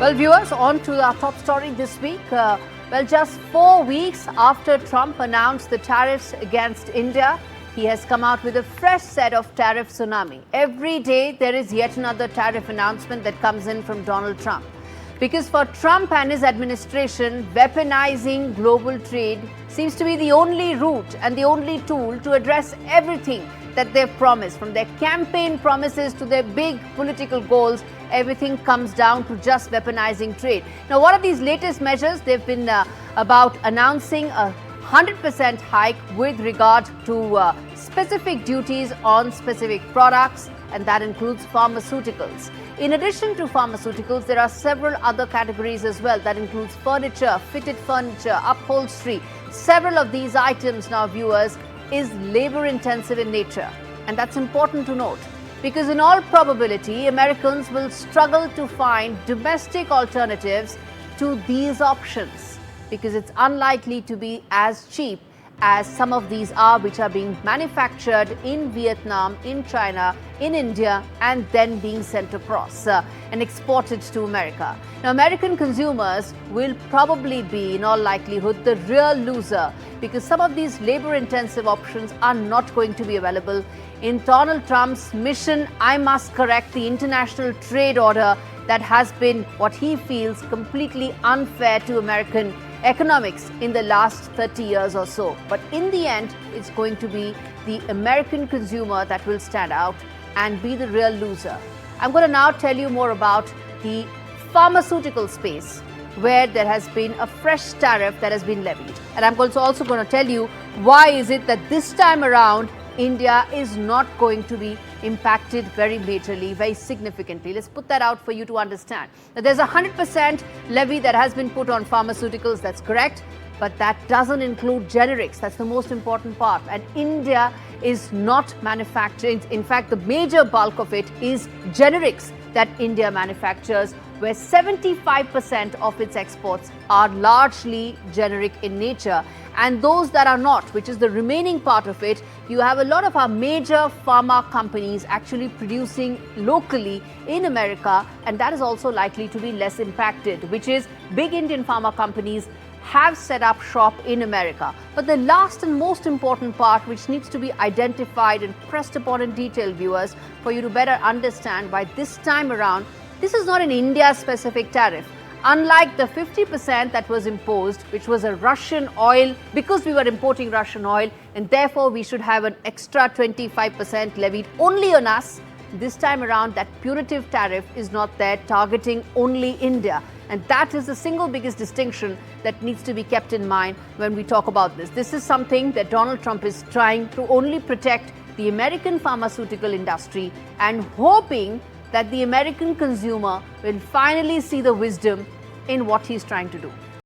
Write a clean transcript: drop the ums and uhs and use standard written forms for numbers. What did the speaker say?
Well, viewers, on to our top story this week. Just 4 weeks after Trump announced the tariffs against India, he has come out with a fresh set of tariff tsunami. Every day there is yet another tariff announcement that comes in from Donald Trump. Because for Trump and his administration, weaponizing global trade seems to be the only route and the only tool to address everything that they've promised. From their campaign promises to their big political goals, everything comes down to just weaponizing trade. Now, what are these latest measures? They've been about announcing a 100% hike with regard to specific duties on specific products, and that includes pharmaceuticals. In addition to pharmaceuticals, there are several other categories as well. That includes furniture, fitted furniture, upholstery. Several of these items now, viewers, is labor intensive in nature. And that's important to note, because in all probability, Americans will struggle to find domestic alternatives to these options, because it's unlikely to be as cheap as some of these are, which are being manufactured in Vietnam, in China, in India, and then being sent across and exported to America. Now, American consumers will probably be, in all likelihood, the real loser, because some of these labor-intensive options are not going to be available. In Donald Trump's mission, I must correct the international trade order that has been what he feels completely unfair to American economics in the last 30 years or so. But in the end, it's going to be the American consumer that will stand out and be the real loser. I'm going to now tell you more about the pharmaceutical space, where there has been a fresh tariff that has been levied. And I'm also going to tell you why is it that this time around India is not going to be impacted very majorly, very significantly. Let's put that out for you to understand. Now, there's a 100% levy that has been put on pharmaceuticals, that's correct, but that doesn't include generics. That's the most important part. And India is not manufacturing. In fact, the major bulk of it is generics that India manufactures, where 75% of its exports are largely generic in nature. And those that are not, which is the remaining part of it, you have a lot of our major pharma companies actually producing locally in America, and that is also likely to be less impacted, which is big Indian pharma companies have set up shop in America. But the last and most important part, which needs to be identified and pressed upon in detail, viewers, for you to better understand why this time around, this is not an India-specific tariff. Unlike the 50% that was imposed, which was a Russian oil, because we were importing Russian oil, and therefore we should have an extra 25% levied only on us, this time around that punitive tariff is not there, targeting only India. And that is the single biggest distinction that needs to be kept in mind when we talk about this. This is something that Donald Trump is trying to only protect the American pharmaceutical industry, and hoping that the American consumer will finally see the wisdom in what he's trying to do.